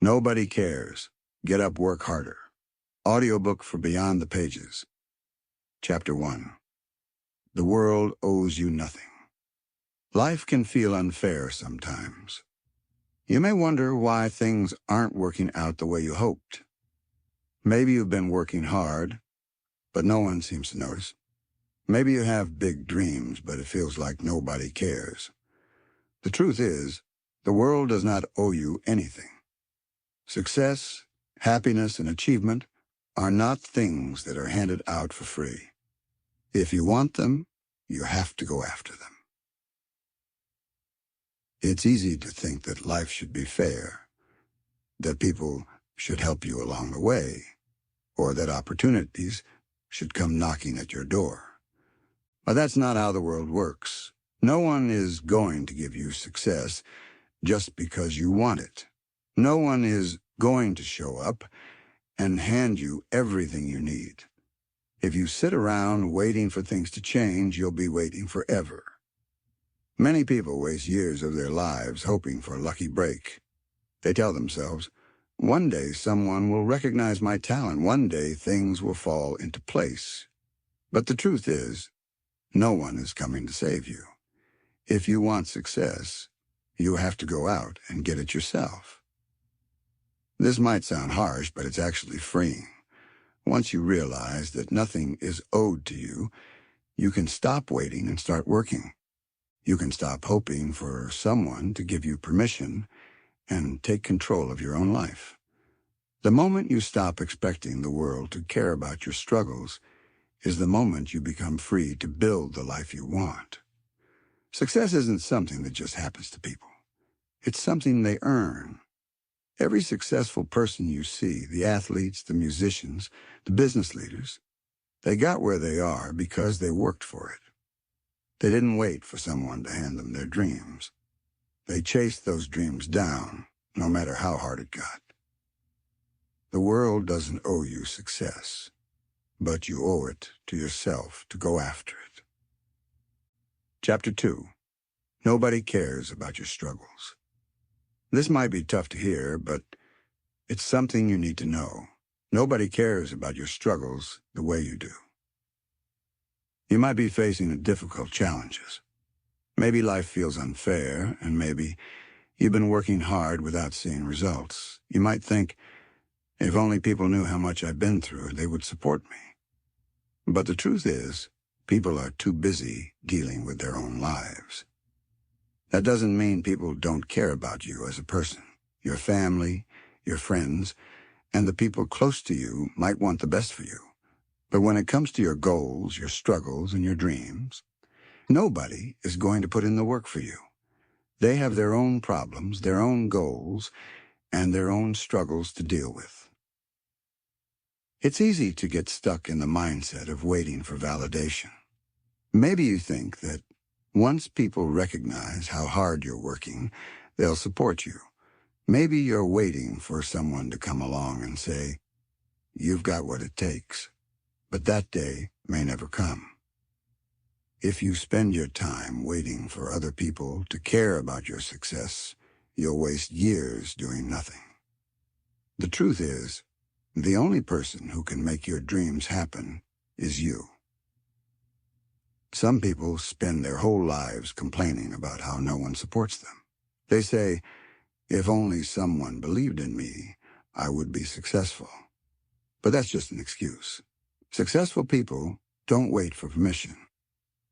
Nobody cares. Get up, work harder. Audiobook for Beyond the Pages. Chapter 1. The world owes you nothing. Life can feel unfair sometimes. You may wonder why things aren't working out the way you hoped. Maybe you've been working hard, but no one seems to notice. Maybe you have big dreams, but it feels like nobody cares. The truth is, the world does not owe you anything. Success, happiness, and achievement are not things that are handed out for free. If you want them, you have to go after them. It's easy to think that life should be fair, that people should help you along the way, or that opportunities should come knocking at your door. But that's not how the world works. No one is going to give you success just because you want it. No one is going to show up and hand you everything you need. If you sit around waiting for things to change, you'll be waiting forever. Many people waste years of their lives hoping for a lucky break. They tell themselves, one day someone will recognize my talent. One day things will fall into place. But the truth is, no one is coming to save you. If you want success, you have to go out and get it yourself. This might sound harsh, but it's actually freeing. Once you realize that nothing is owed to you, you can stop waiting and start working. You can stop hoping for someone to give you permission and take control of your own life. The moment you stop expecting the world to care about your struggles is the moment you become free to build the life you want. Success isn't something that just happens to people. It's something they earn. Every successful person you see, the athletes, the musicians, the business leaders, they got where they are because they worked for it. They didn't wait for someone to hand them their dreams. They chased those dreams down, no matter how hard it got. The world doesn't owe you success, but you owe it to yourself to go after it. Chapter 2. Nobody cares about your struggles. This might be tough to hear, but it's something you need to know. Nobody cares about your struggles the way you do. You might be facing difficult challenges. Maybe life feels unfair, and maybe you've been working hard without seeing results. You might think, if only people knew how much I've been through, they would support me. But the truth is, people are too busy dealing with their own lives. That doesn't mean people don't care about you as a person. Your family, your friends, and the people close to you might want the best for you. But when it comes to your goals, your struggles, and your dreams, nobody is going to put in the work for you. They have their own problems, their own goals, and their own struggles to deal with. It's easy to get stuck in the mindset of waiting for validation. Maybe you think that once people recognize how hard you're working, they'll support you. Maybe you're waiting for someone to come along and say, you've got what it takes. But that day may never come. If you spend your time waiting for other people to care about your success, you'll waste years doing nothing. The truth is, the only person who can make your dreams happen is you. Some people spend their whole lives complaining about how no one supports them. They say, if only someone believed in me, I would be successful. But that's just an excuse. Successful people don't wait for permission.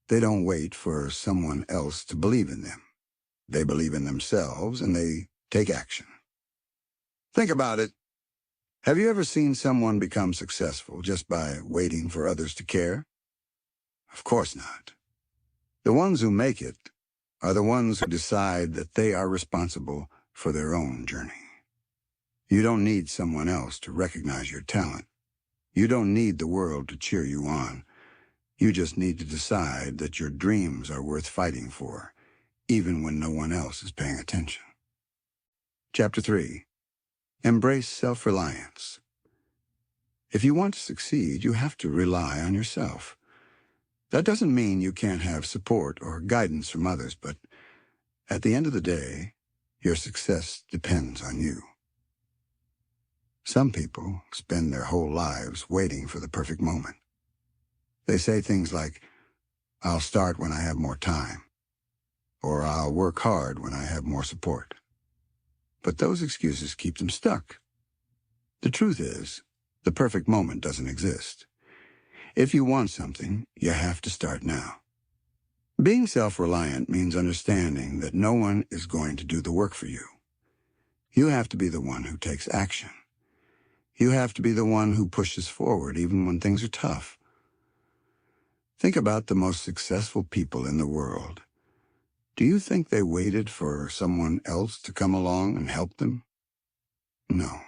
They don't wait for someone else to believe in them. They believe in themselves and they take action. Think about it. Have you ever seen someone become successful just by waiting for others to care? Of course not. The ones who make it are the ones who decide that they are responsible for their own journey. You don't need someone else to recognize your talent. You don't need the world to cheer you on. You just need to decide that your dreams are worth fighting for, even when no one else is paying attention. Chapter 3. Embrace self-reliance. If you want to succeed, you have to rely on yourself. That doesn't mean you can't have support or guidance from others, but at the end of the day, your success depends on you. Some people spend their whole lives waiting for the perfect moment. They say things like, "I'll start when I have more time," or "I'll work hard when I have more support." But those excuses keep them stuck. The truth is, the perfect moment doesn't exist. If you want something, you have to start now. Being self-reliant means understanding that no one is going to do the work for you. You have to be the one who takes action. You have to be the one who pushes forward even when things are tough. Think about the most successful people in the world. Do you think they waited for someone else to come along and help them? No.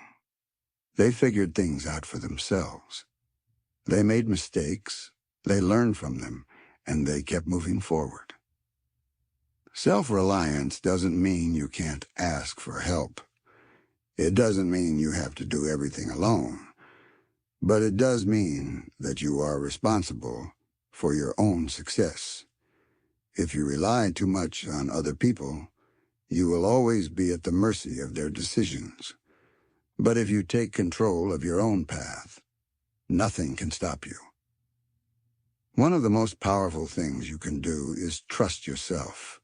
They figured things out for themselves. They made mistakes, they learned from them, and they kept moving forward. Self-reliance doesn't mean you can't ask for help. It doesn't mean you have to do everything alone. But it does mean that you are responsible for your own success. If you rely too much on other people, you will always be at the mercy of their decisions. But if you take control of your own path, nothing can stop you. One of the most powerful things you can do is trust yourself.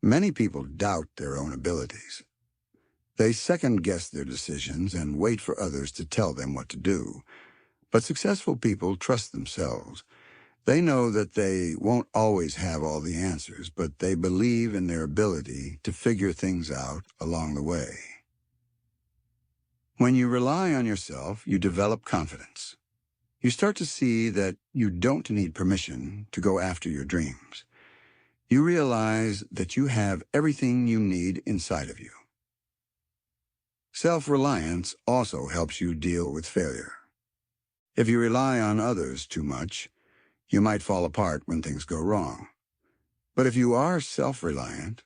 Many people doubt their own abilities. They second-guess their decisions and wait for others to tell them what to do. But successful people trust themselves. They know that they won't always have all the answers, but they believe in their ability to figure things out along the way. When you rely on yourself, you develop confidence. You start to see that you don't need permission to go after your dreams. You realize that you have everything you need inside of you. Self-reliance also helps you deal with failure. If you rely on others too much, you might fall apart when things go wrong. But if you are self-reliant,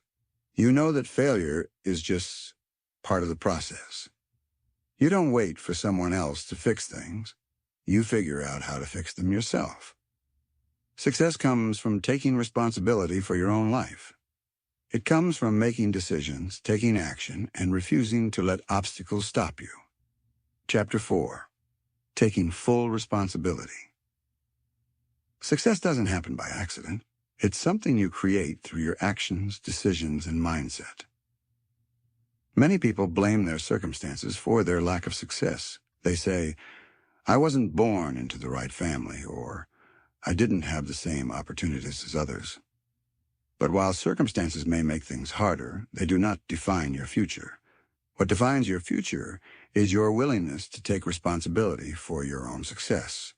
you know that failure is just part of the process. You don't wait for someone else to fix things. You figure out how to fix them yourself. Success comes from taking responsibility for your own life. It comes from making decisions, taking action, and refusing to let obstacles stop you. Chapter 4. Taking full responsibility. Success doesn't happen by accident. It's something you create through your actions, decisions, and mindset. Many people blame their circumstances for their lack of success. They say, "I wasn't born into the right family," or "I didn't have the same opportunities as others." But while circumstances may make things harder, they do not define your future. What defines your future is your willingness to take responsibility for your own success.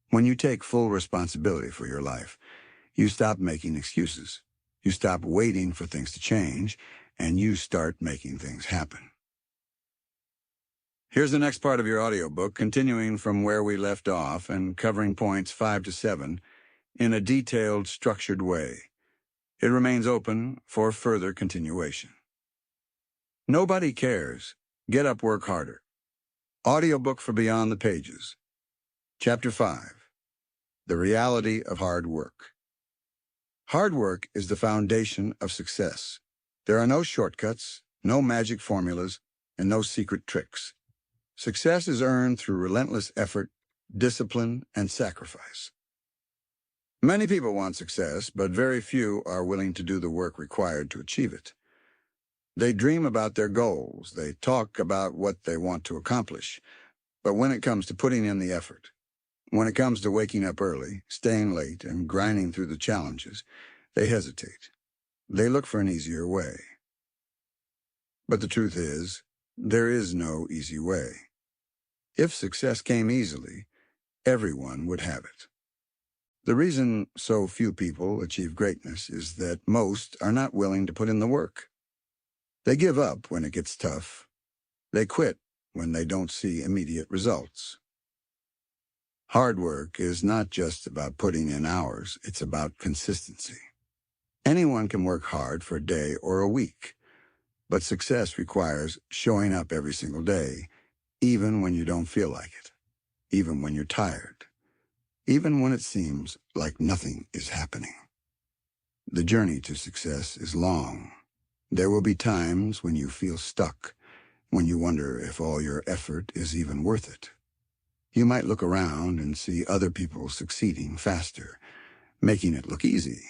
When you take full responsibility for your life, you stop making excuses. You stop waiting for things to change, and you start making things happen. Here's the next part of your audiobook, continuing from where we left off and covering points 5 to 7 in a detailed, structured way. It remains open for further continuation. Nobody cares. Get up, work harder. Audiobook for Beyond the Pages. Chapter 5. The Reality of Hard Work. Hard work is the foundation of success. There are no shortcuts, no magic formulas, and no secret tricks. Success is earned through relentless effort, discipline, and sacrifice. Many people want success, but very few are willing to do the work required to achieve it. They dream about their goals, they talk about what they want to accomplish, but when it comes to putting in the effort, when it comes to waking up early, staying late, and grinding through the challenges, they hesitate. They look for an easier way. But the truth is, there is no easy way. If success came easily, everyone would have it. The reason so few people achieve greatness is that most are not willing to put in the work. They give up when it gets tough. They quit when they don't see immediate results. Hard work is not just about putting in hours, it's about consistency. Anyone can work hard for a day or a week, but success requires showing up every single day, even when you don't feel like it, even when you're tired, even when it seems like nothing is happening. The journey to success is long. There will be times when you feel stuck, when you wonder if all your effort is even worth it. You might look around and see other people succeeding faster, making it look easy.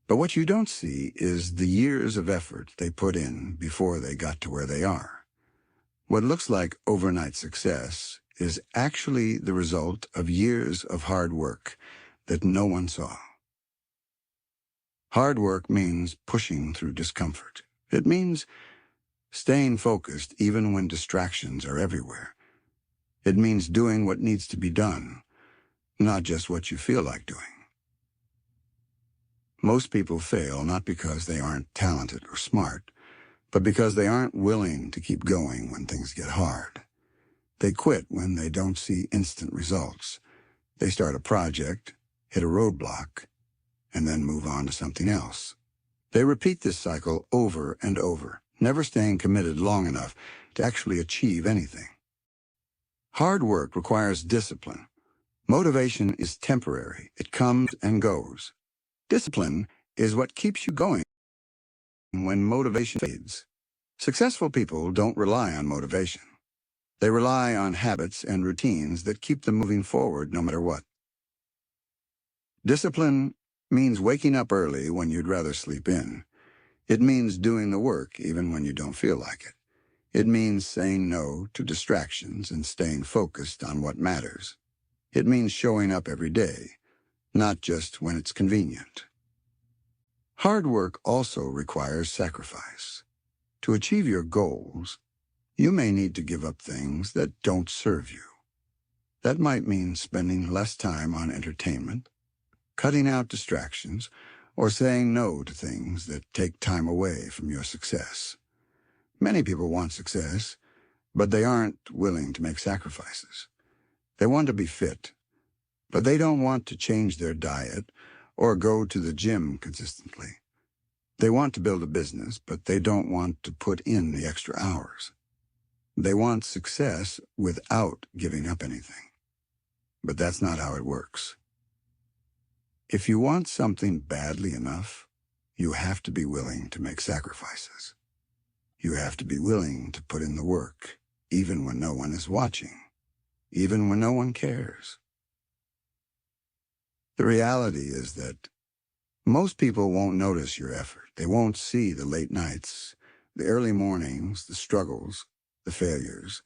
But what you don't see is the years of effort they put in before they got to where they are. What looks like overnight success is actually the result of years of hard work that no one saw. Hard work means pushing through discomfort. It means staying focused even when distractions are everywhere. It means doing what needs to be done, not just what you feel like doing. Most people fail not because they aren't talented or smart, but because they aren't willing to keep going when things get hard. They quit when they don't see instant results. They start a project, hit a roadblock, and then move on to something else. They repeat this cycle over and over, never staying committed long enough to actually achieve anything. Hard work requires discipline. Motivation is temporary. It comes and goes. Discipline is what keeps you going when motivation fades. Successful people don't rely on motivation. They rely on habits and routines that keep them moving forward no matter what. Discipline means waking up early when you'd rather sleep in. It means doing the work even when you don't feel like it. It means saying no to distractions and staying focused on what matters. It means showing up every day, not just when it's convenient. Hard work also requires sacrifice. To achieve your goals, you may need to give up things that don't serve you. That might mean spending less time on entertainment, cutting out distractions, or saying no to things that take time away from your success. Many people want success, but they aren't willing to make sacrifices. They want to be fit, but they don't want to change their diet or go to the gym consistently. They want to build a business, but they don't want to put in the extra hours. They want success without giving up anything. But that's not how it works. If you want something badly enough, you have to be willing to make sacrifices. You have to be willing to put in the work, even when no one is watching, even when no one cares. The reality is that most people won't notice your effort. They won't see the late nights, the early mornings, the struggles, the failures.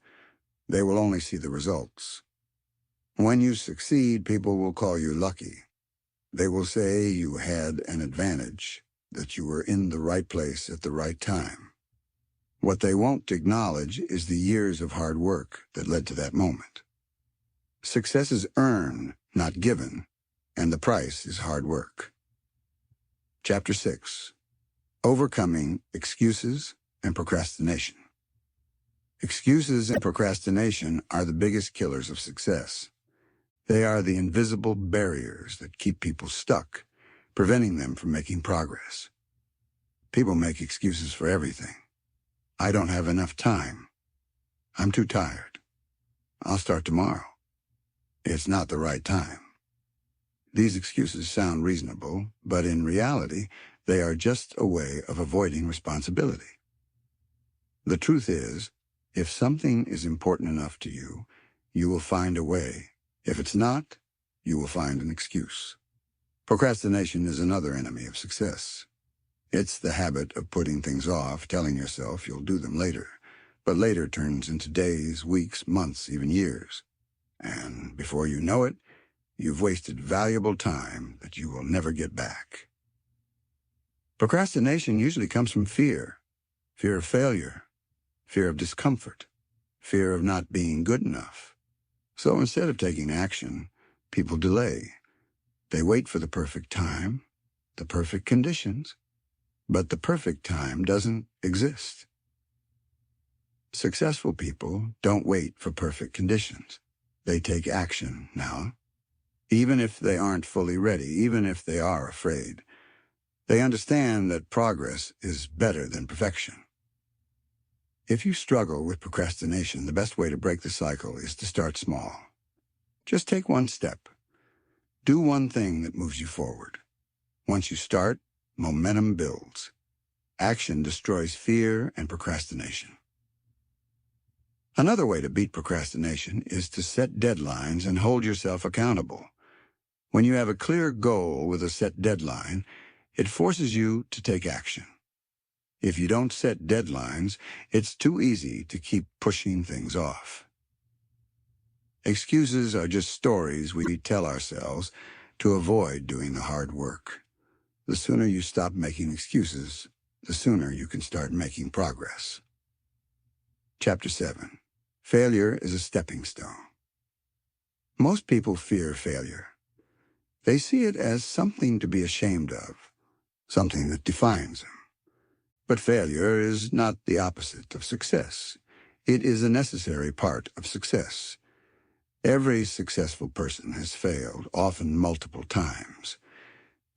They will only see the results. When you succeed, people will call you lucky. They will say you had an advantage, that you were in the right place at the right time. What they won't acknowledge is the years of hard work that led to that moment. Success is earned, not given, and the price is hard work. Chapter 6. Overcoming Excuses and Procrastination. Excuses and procrastination are the biggest killers of success. They are the invisible barriers that keep people stuck, preventing them from making progress. People make excuses for everything. I don't have enough time. I'm too tired. I'll start tomorrow. It's not the right time. These excuses sound reasonable, but in reality, they are just a way of avoiding responsibility. The truth is, if something is important enough to you, you will find a way. If it's not, you will find an excuse. Procrastination is another enemy of success. It's the habit of putting things off, telling yourself you'll do them later. But later turns into days, weeks, months, even years. And before you know it, you've wasted valuable time that you will never get back. Procrastination usually comes from fear of failure, fear of discomfort, fear of not being good enough. So instead of taking action, people delay. They wait for the perfect time, the perfect conditions, but the perfect time doesn't exist. Successful people don't wait for perfect conditions. They take action now. Even if they aren't fully ready, even if they are afraid, they understand that progress is better than perfection. If you struggle with procrastination, the best way to break the cycle is to start small. Just take one step. Do one thing that moves you forward. Once you start, momentum builds. Action destroys fear and procrastination. Another way to beat procrastination is to set deadlines and hold yourself accountable. When you have a clear goal with a set deadline, it forces you to take action. If you don't set deadlines, it's too easy to keep pushing things off. Excuses are just stories we tell ourselves to avoid doing the hard work. The sooner you stop making excuses, the sooner you can start making progress. Chapter 7. Failure is a stepping stone. Most people fear failure. They see it as something to be ashamed of, something that defines them. But failure is not the opposite of success. It is a necessary part of success. Every successful person has failed, often multiple times.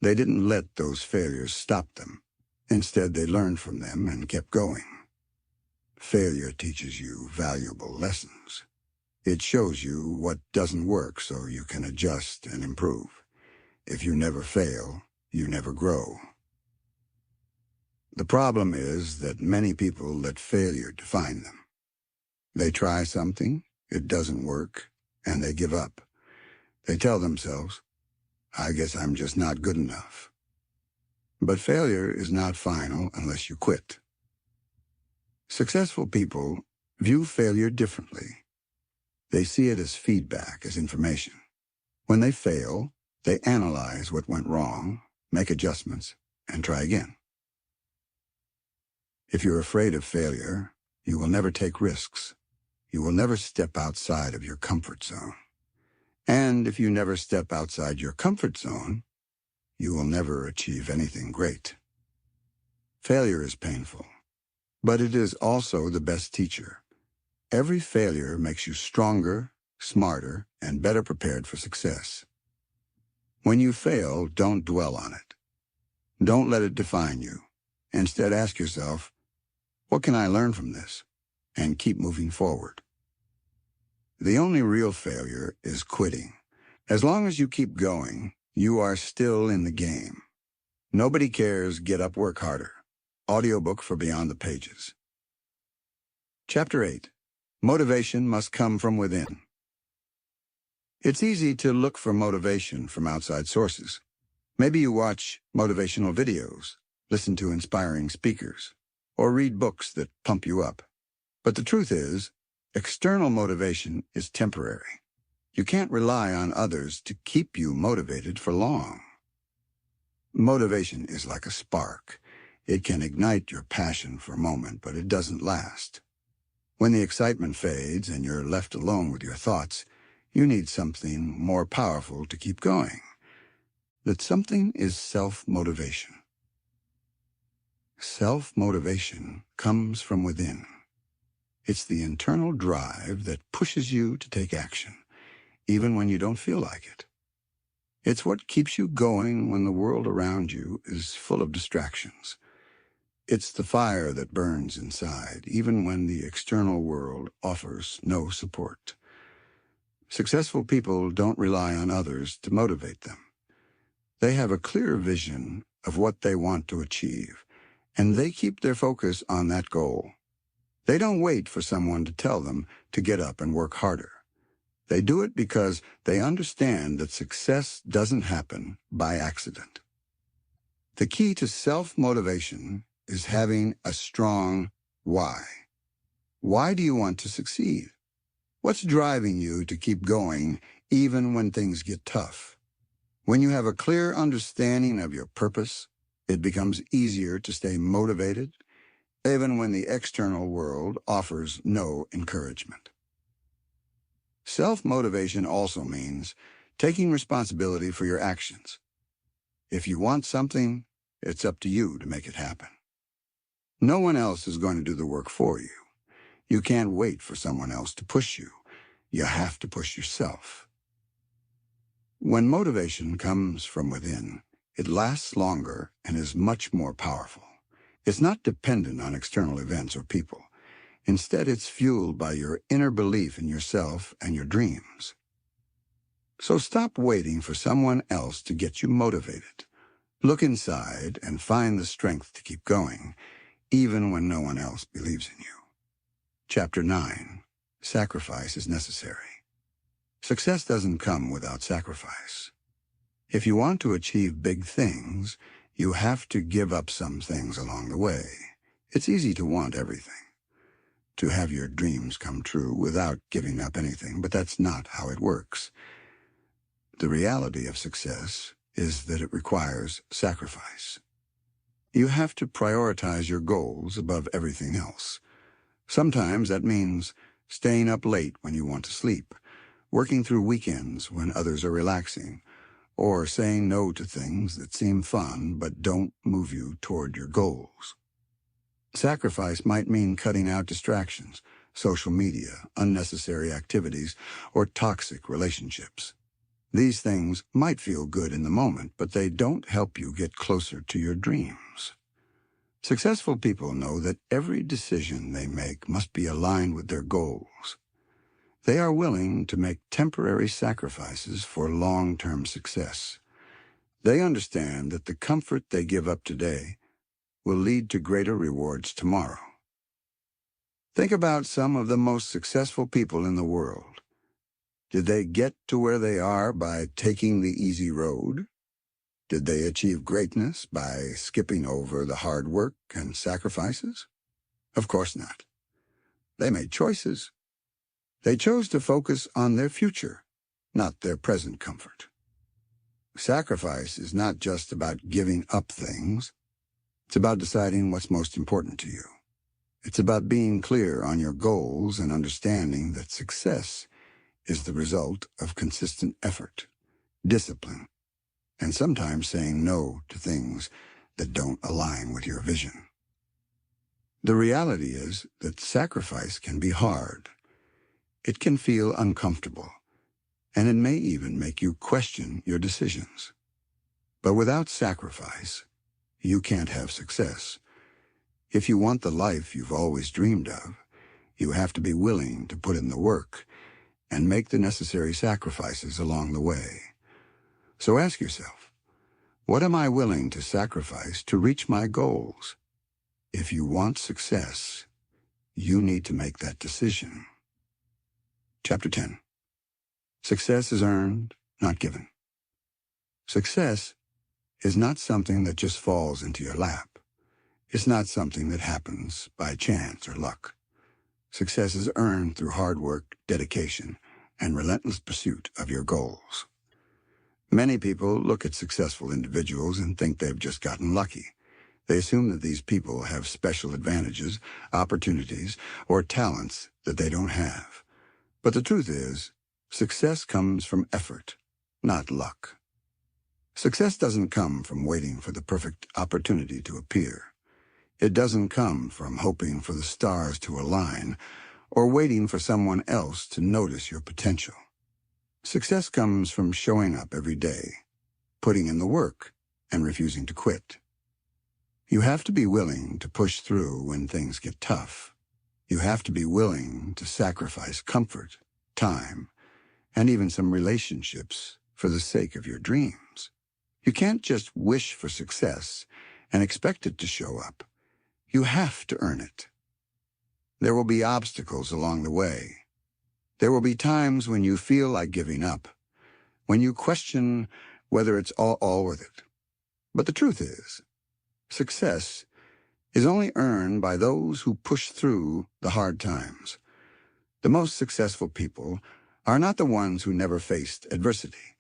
They didn't let those failures stop them. Instead, they learned from them and kept going. Failure teaches you valuable lessons. It shows you what doesn't work so you can adjust and improve. If you never fail, you never grow. The problem is that many people let failure define them. They try something, it doesn't work, and they give up. They tell themselves, I guess I'm just not good enough. But failure is not final unless you quit. Successful people view failure differently. They see it as feedback, as information. When they fail, they analyze what went wrong, make adjustments, and try again. If you're afraid of failure, you will never take risks. You will never step outside of your comfort zone. And if you never step outside your comfort zone, you will never achieve anything great. Failure is painful, but it is also the best teacher. Every failure makes you stronger, smarter, and better prepared for success. When you fail, don't dwell on it. Don't let it define you. Instead, ask yourself, what can I learn from this? And keep moving forward. The only real failure is quitting. As long as you keep going, you are still in the game. Nobody cares, get up, work harder. Audiobook for Beyond the Pages. Chapter 8. Motivation must come from within. It's easy to look for motivation from outside sources. Maybe you watch motivational videos, listen to inspiring speakers, or read books that pump you up. But the truth is, external motivation is temporary. You can't rely on others to keep you motivated for long. Motivation is like a spark. It can ignite your passion for a moment, but it doesn't last. When the excitement fades and you're left alone with your thoughts, you need something more powerful to keep going. That something is self-motivation. Self-motivation comes from within. It's the internal drive that pushes you to take action, even when you don't feel like it. It's what keeps you going when the world around you is full of distractions. It's the fire that burns inside, even when the external world offers no support. Successful people don't rely on others to motivate them. They have a clear vision of what they want to achieve, and they keep their focus on that goal. They don't wait for someone to tell them to get up and work harder. They do it because they understand that success doesn't happen by accident. The key to self-motivation is having a strong why. Why do you want to succeed? What's driving you to keep going even when things get tough? When you have a clear understanding of your purpose, it becomes easier to stay motivated, even when the external world offers no encouragement. Self-motivation also means taking responsibility for your actions. If you want something, it's up to you to make it happen. No one else is going to do the work for you. You can't wait for someone else to push you. You have to push yourself. When motivation comes from within, it lasts longer and is much more powerful. It's not dependent on external events or people. Instead, it's fueled by your inner belief in yourself and your dreams. So stop waiting for someone else to get you motivated. Look inside and find the strength to keep going, even when no one else believes in you. Chapter 9. sacrifice is necessary. Success doesn't come without sacrifice. If you want to achieve big things, you have to give up some things along the way. It's easy to want everything, to have your dreams come true without giving up anything, but that's not how it works. The reality of success is that it requires sacrifice. You have to prioritize your goals above everything else. Sometimes that means staying up late when you want to sleep, working through weekends when others are relaxing, or saying no to things that seem fun but don't move you toward your goals. Sacrifice might mean cutting out distractions, social media, unnecessary activities, or toxic relationships. These things might feel good in the moment, but they don't help you get closer to your dreams. Successful people know that every decision they make must be aligned with their goals. They are willing to make temporary sacrifices for long-term success. They understand that the comfort they give up today will lead to greater rewards tomorrow. Think about some of the most successful people in the world. Did they get to where they are by taking the easy road? Did they achieve greatness by skipping over the hard work and sacrifices? Of course not. They made choices. They chose to focus on their future, not their present comfort. Sacrifice is not just about giving up things. It's about deciding what's most important to you. It's about being clear on your goals and understanding that success is the result of consistent effort, discipline, and sometimes saying no to things that don't align with your vision. The reality is that sacrifice can be hard. It can feel uncomfortable, and it may even make you question your decisions. But without sacrifice, you can't have success. If you want the life you've always dreamed of, you have to be willing to put in the work and make the necessary sacrifices along the way. So ask yourself, what am I willing to sacrifice to reach my goals? If you want success, you need to make that decision. Chapter 10. Success is earned, not given. Success is not something that just falls into your lap. It's not something that happens by chance or luck. Success is earned through hard work, dedication, and relentless pursuit of your goals. Many people look at successful individuals and think they've just gotten lucky. They assume that these people have special advantages, opportunities, or talents that they don't have. But the truth is, success comes from effort, not luck. Success doesn't come from waiting for the perfect opportunity to appear. It doesn't come from hoping for the stars to align or waiting for someone else to notice your potential. Success comes from showing up every day, putting in the work, and refusing to quit. You have to be willing to push through when things get tough. You have to be willing to sacrifice comfort, time, and even some relationships for the sake of your dreams. You can't just wish for success and expect it to show up. You have to earn it. There will be obstacles along the way. There will be times when you feel like giving up, when you question whether it's all worth it. But the truth is, success is only earned by those who push through the hard times. The most successful people are not the ones who never faced adversity.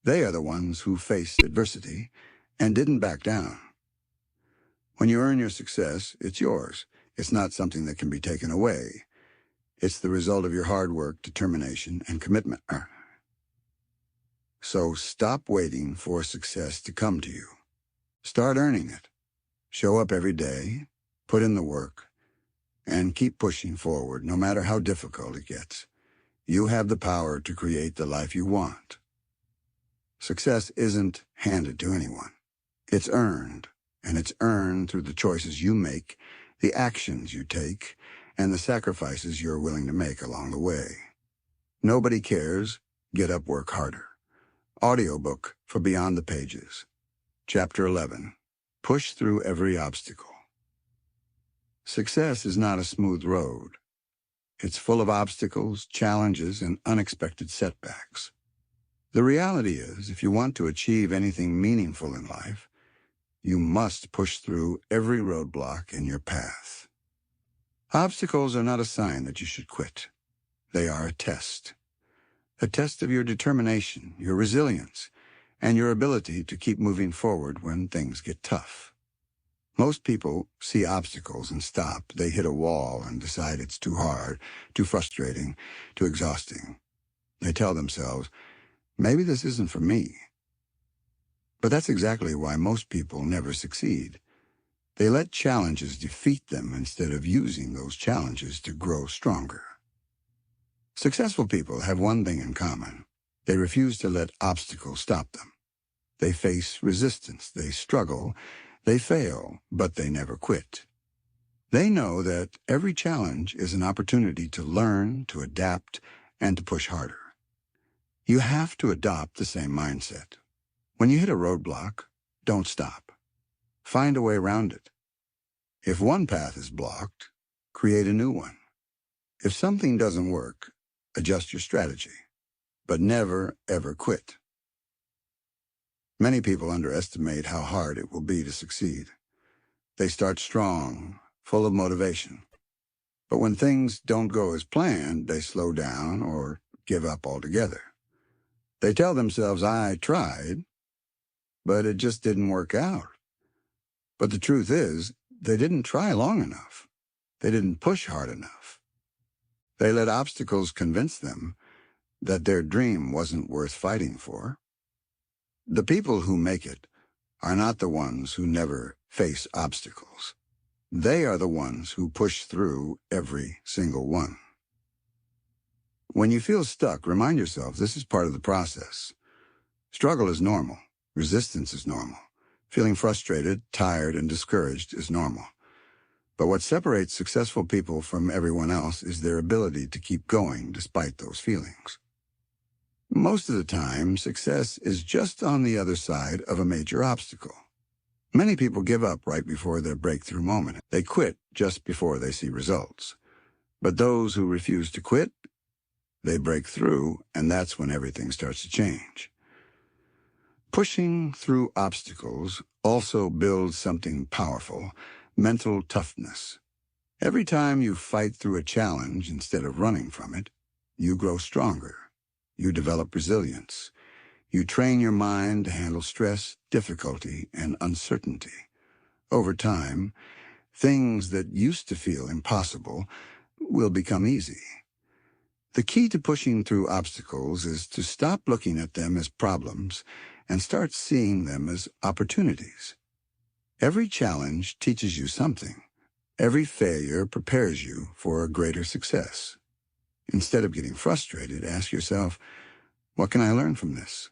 They are the ones who faced adversity and didn't back down. When you earn your success, it's yours. It's not something that can be taken away. It's the result of your hard work, determination, and commitment. So stop waiting for success to come to you. Start earning it. Show up every day, put in the work, and keep pushing forward no matter how difficult it gets. You have the power to create the life you want. Success isn't handed to anyone. It's earned, and it's earned through the choices you make, the actions you take, and the sacrifices you're willing to make along the way. Nobody cares. Get up, work harder. Audiobook for Beyond the Pages. Chapter 11. Push through every obstacle. Success is not a smooth road. It's full of obstacles, challenges, and unexpected setbacks. The reality is, if you want to achieve anything meaningful in life, you must push through every roadblock in your path. Obstacles are not a sign that you should quit. They are a test of your determination, your resilience, and your ability to keep moving forward when things get tough. Most people see obstacles and stop. They hit a wall and decide it's too hard, too frustrating, too exhausting. They tell themselves, maybe this isn't for me. But that's exactly why most people never succeed. They let challenges defeat them instead of using those challenges to grow stronger. Successful people have one thing in common. They refuse to let obstacles stop them. They face resistance, they struggle, they fail, but they never quit. They know that every challenge is an opportunity to learn, to adapt, and to push harder. You have to adopt the same mindset. When you hit a roadblock, don't stop. Find a way around it. If one path is blocked, create a new one. If something doesn't work, adjust your strategy, but never, ever quit. Many people underestimate how hard it will be to succeed. They start strong, full of motivation. But when things don't go as planned, they slow down or give up altogether. They tell themselves, I tried, but it just didn't work out. But the truth is, they didn't try long enough. They didn't push hard enough. They let obstacles convince them that their dream wasn't worth fighting for. The people who make it are not the ones who never face obstacles. They are the ones who push through every single one. When you feel stuck, remind yourself this is part of the process. Struggle is normal. Resistance is normal. Feeling frustrated, tired, and discouraged is normal. But what separates successful people from everyone else is their ability to keep going despite those feelings. Most of the time, success is just on the other side of a major obstacle. Many people give up right before their breakthrough moment. They quit just before they see results. But those who refuse to quit, they break through, and that's when everything starts to change. Pushing through obstacles also builds something powerful, mental toughness. Every time you fight through a challenge instead of running from it, you grow stronger. You develop resilience. You train your mind to handle stress, difficulty, and uncertainty. Over time, things that used to feel impossible will become easy. The key to pushing through obstacles is to stop looking at them as problems and start seeing them as opportunities. Every challenge teaches you something. Every failure prepares you for a greater success. Instead of getting frustrated, ask yourself, what can I learn from this?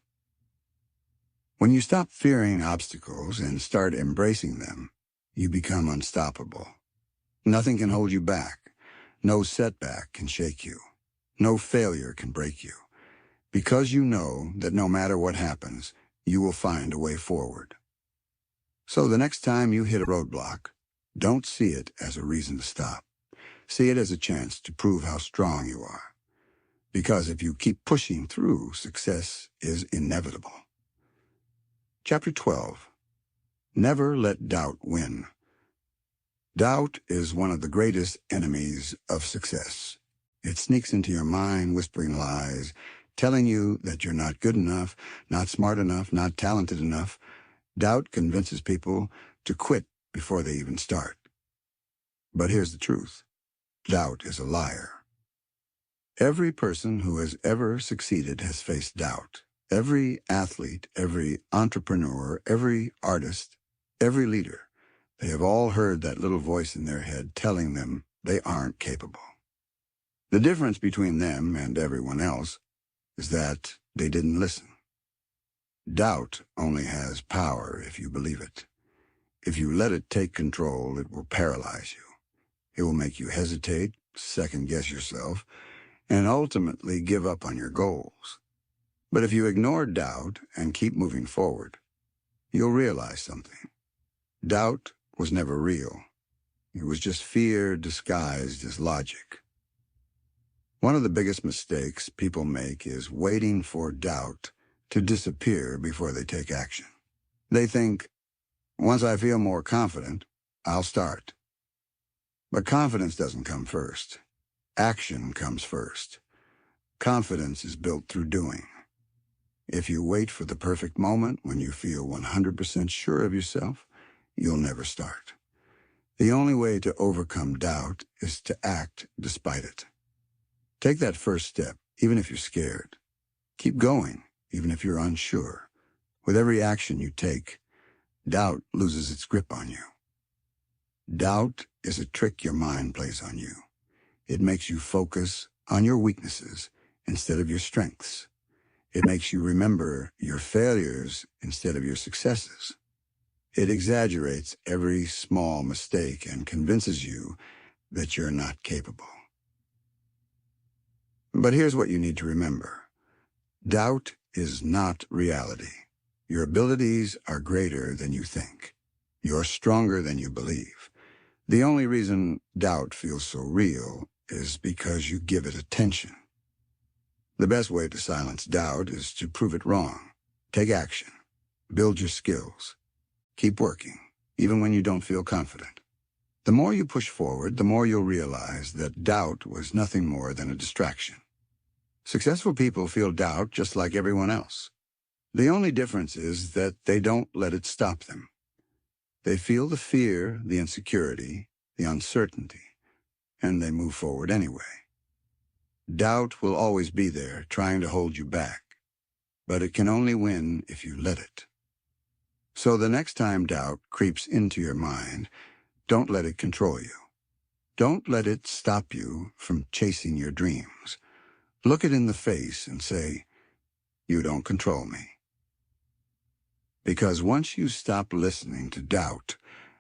When you stop fearing obstacles and start embracing them, you become unstoppable. Nothing can hold you back. No setback can shake you. No failure can break you. Because you know that no matter what happens, you will find a way forward. So the next time you hit a roadblock, don't see it as a reason to stop. See it as a chance to prove how strong you are. Because if you keep pushing through, success is inevitable. Chapter 12. Never let doubt win. Doubt is one of the greatest enemies of success. It sneaks into your mind, whispering lies, telling you that you're not good enough, not smart enough, not talented enough. Doubt convinces people to quit before they even start. But here's the truth. Doubt is a liar. Every person who has ever succeeded has faced doubt. Every athlete, every entrepreneur, every artist, every leader, they have all heard that little voice in their head telling them they aren't capable. The difference between them and everyone else is that they didn't listen. Doubt only has power if you believe it. If you let it take control, it will paralyze you. It will make you hesitate, second-guess yourself, and ultimately give up on your goals. But if you ignore doubt and keep moving forward, you'll realize something. Doubt was never real. It was just fear disguised as logic. One of the biggest mistakes people make is waiting for doubt to disappear before they take action. They think, once I feel more confident, I'll start. But confidence doesn't come first. Action comes first. Confidence is built through doing. If you wait for the perfect moment when you feel 100% sure of yourself, you'll never start. The only way to overcome doubt is to act despite it. Take that first step, even if you're scared. Keep going, even if you're unsure. With every action you take, doubt loses its grip on you. Doubt is a trick your mind plays on you. It makes you focus on your weaknesses instead of your strengths. It makes you remember your failures instead of your successes. It exaggerates every small mistake and convinces you that you're not capable. But here's what you need to remember. Doubt is not reality. Your abilities are greater than you think. You're stronger than you believe. The only reason doubt feels so real is because you give it attention. The best way to silence doubt is to prove it wrong. Take action. Build your skills. Keep working, even when you don't feel confident. The more you push forward, the more you'll realize that doubt was nothing more than a distraction. Successful people feel doubt just like everyone else. The only difference is that they don't let it stop them. They feel the fear, the insecurity, the uncertainty, and they move forward anyway. Doubt will always be there, trying to hold you back, but it can only win if you let it. So the next time doubt creeps into your mind, don't let it control you. Don't let it stop you from chasing your dreams. Look it in the face and say, "You don't control me." Because once you stop listening to doubt,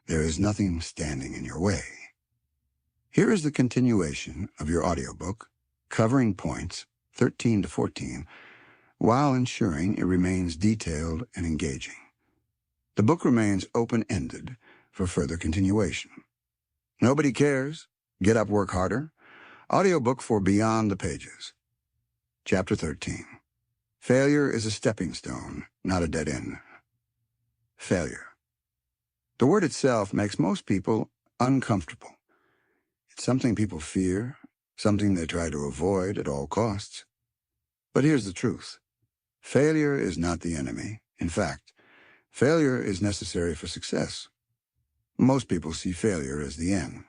there is nothing standing in your way. Here is the continuation of your audiobook, covering points 13 to 14, while ensuring it remains detailed and engaging. The book remains open-ended for further continuation. Nobody cares. Get up, work harder. Audiobook for Beyond the Pages. Chapter 13. Failure is a stepping stone, not a dead end. Failure. The word itself makes most people uncomfortable. It's something people fear, something they try to avoid at all costs. But here's the truth. Failure is not the enemy. In fact, failure is necessary for success. Most people see failure as the end.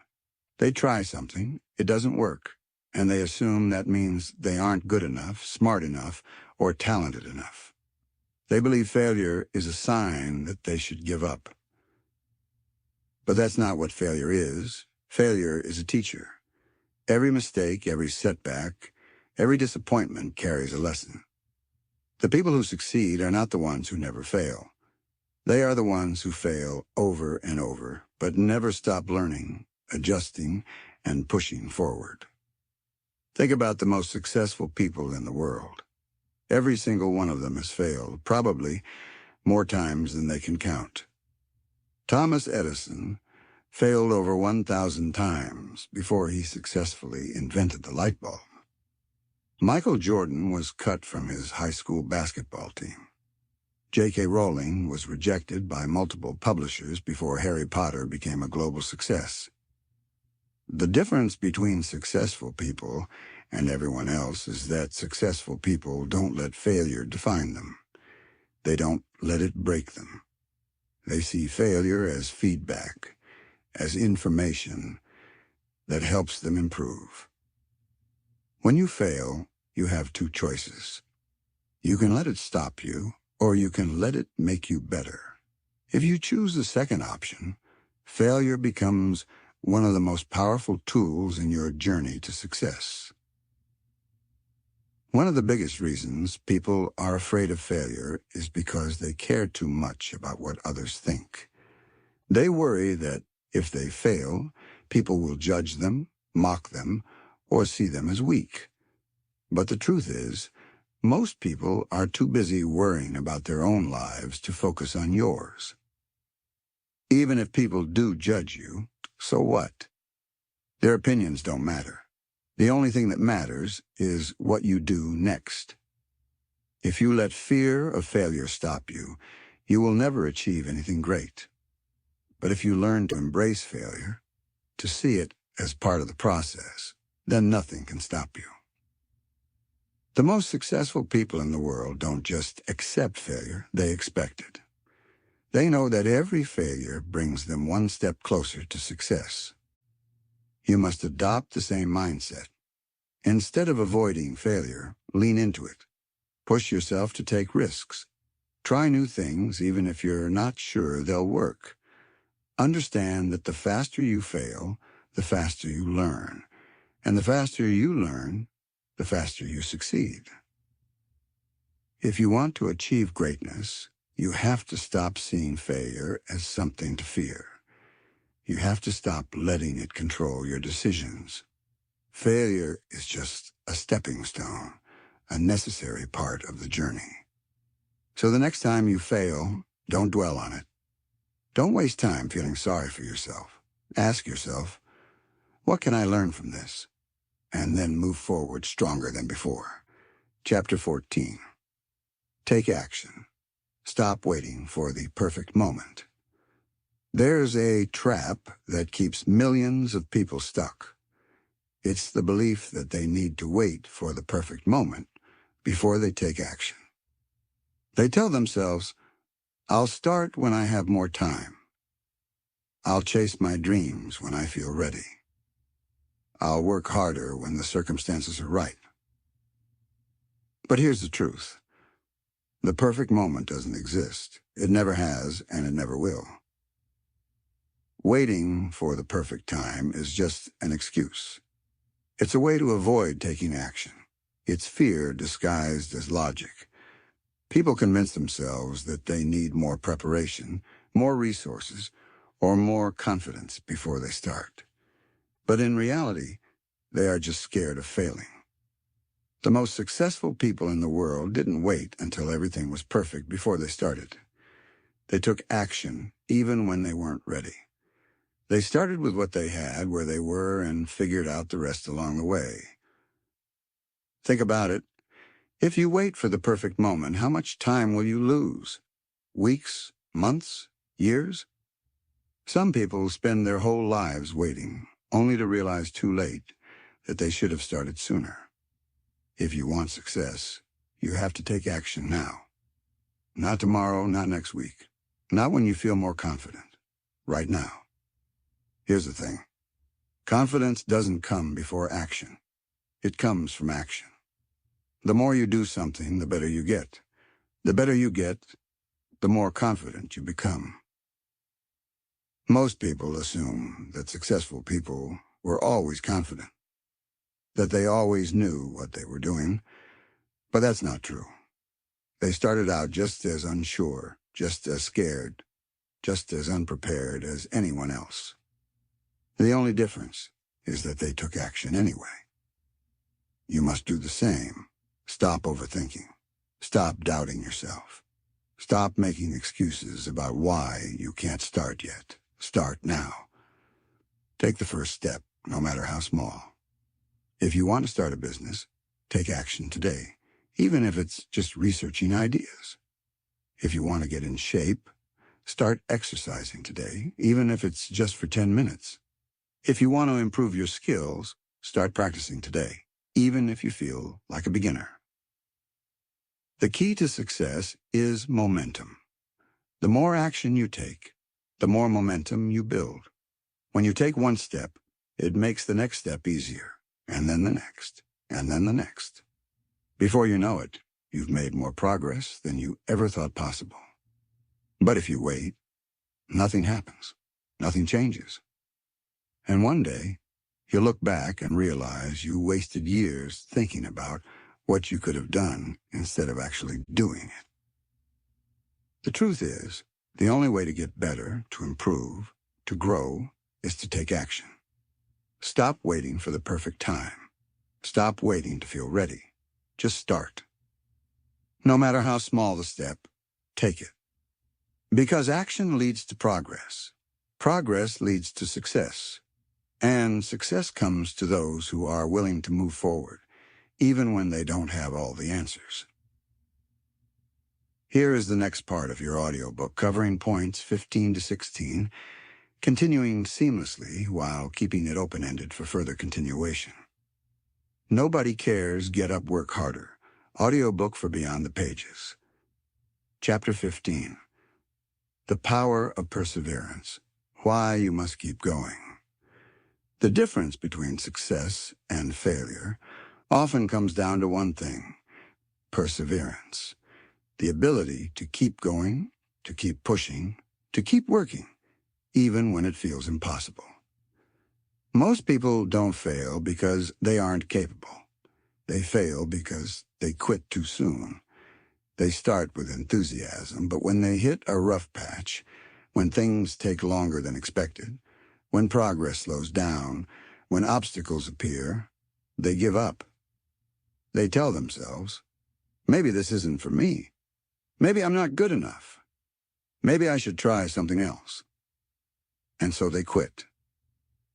They try something, it doesn't work, and they assume that means they aren't good enough, smart enough, or talented enough. They believe failure is a sign that they should give up. But that's not what failure is. Failure is a teacher. Every mistake, every setback, every disappointment carries a lesson. The people who succeed are not the ones who never fail. They are the ones who fail over and over, but never stop learning, adjusting, and pushing forward. Think about the most successful people in the world. Every single one of them has failed, probably more times than they can count. Thomas Edison failed over 1,000 times before he successfully invented the light bulb. Michael Jordan was cut from his high school basketball team. J.K. Rowling was rejected by multiple publishers before Harry Potter became a global success. The difference between successful people and everyone else is that successful people don't let failure define them. They don't let it break them. They see failure as feedback, as information that helps them improve. When you fail, you have two choices. You can let it stop you, or you can let it make you better. If you choose the second option, failure becomes one of the most powerful tools in your journey to success. One of the biggest reasons people are afraid of failure is because they care too much about what others think. They worry that if they fail, people will judge them, mock them, or see them as weak. But the truth is, most people are too busy worrying about their own lives to focus on yours. Even if people do judge you, so what? Their opinions don't matter. The only thing that matters is what you do next. If you let fear of failure stop you, you will never achieve anything great. But if you learn to embrace failure, to see it as part of the process, then nothing can stop you. The most successful people in the world don't just accept failure, they expect it. They know that every failure brings them one step closer to success. You must adopt the same mindset. Instead of avoiding failure, lean into it. Push yourself to take risks. Try new things even if you're not sure they'll work. Understand that the faster you fail, the faster you learn. And the faster you learn, the faster you succeed. If you want to achieve greatness, you have to stop seeing failure as something to fear. You have to stop letting it control your decisions. Failure is just a stepping stone, a necessary part of the journey. So the next time you fail, don't dwell on it. Don't waste time feeling sorry for yourself. Ask yourself, what can I learn from this? And then move forward stronger than before. Chapter 14. Take action. Stop waiting for the perfect moment. There's a trap that keeps millions of people stuck. It's the belief that they need to wait for the perfect moment before they take action. They tell themselves, I'll start when I have more time. I'll chase my dreams when I feel ready. I'll work harder when the circumstances are right. But here's the truth. The perfect moment doesn't exist. It never has, and it never will. Waiting for the perfect time is just an excuse. It's a way to avoid taking action. It's fear disguised as logic. People convince themselves that they need more preparation, more resources, or more confidence before they start. But in reality, they are just scared of failing. The most successful people in the world didn't wait until everything was perfect before they started. They took action even when they weren't ready. They started with what they had, where they were, and figured out the rest along the way. Think about it. If you wait for the perfect moment, how much time will you lose? Weeks, months, years? Some people spend their whole lives waiting, only to realize too late that they should have started sooner. If you want success, you have to take action now. Not tomorrow, not next week. Not when you feel more confident. Right now. Here's the thing. Confidence doesn't come before action. It comes from action. The more you do something, the better you get. The better you get, the more confident you become. Most people assume that successful people were always confident, that they always knew what they were doing, but that's not true. They started out just as unsure, just as scared, just as unprepared as anyone else. The only difference is that they took action anyway. You must do the same. Stop overthinking. Stop doubting yourself. Stop making excuses about why you can't start yet. Start now. Take the first step, no matter how small. If you want to start a business, take action today, even if it's just researching ideas. If you want to get in shape, start exercising today, even if it's just for 10 minutes. If you want to improve your skills, start practicing today, even if you feel like a beginner. The key to success is momentum. The more action you take, the more momentum you build. When you take one step, it makes the next step easier, and then the next, and then the next. Before you know it, you've made more progress than you ever thought possible. But if you wait, nothing happens. Nothing changes. And one day, you'll look back and realize you wasted years thinking about what you could have done instead of actually doing it. The truth is, the only way to get better, to improve, to grow, is to take action. Stop waiting for the perfect time. Stop waiting to feel ready. Just start. No matter how small the step, take it. Because action leads to progress. Progress leads to success. And success comes to those who are willing to move forward, even when they don't have all the answers. Here is the next part of your audiobook, covering points 15 to 16, continuing seamlessly while keeping it open-ended for further continuation. Nobody Cares, Get Up, Work Harder. Audiobook for Beyond the Pages. Chapter 15. The Power of Perseverance. Why You Must Keep Going. The difference between success and failure often comes down to one thing: perseverance. The ability to keep going, to keep pushing, to keep working, even when it feels impossible. Most people don't fail because they aren't capable. They fail because they quit too soon. They start with enthusiasm, but when they hit a rough patch, when things take longer than expected, when progress slows down, when obstacles appear, they give up. They tell themselves, maybe this isn't for me. Maybe I'm not good enough. Maybe I should try something else. And so they quit.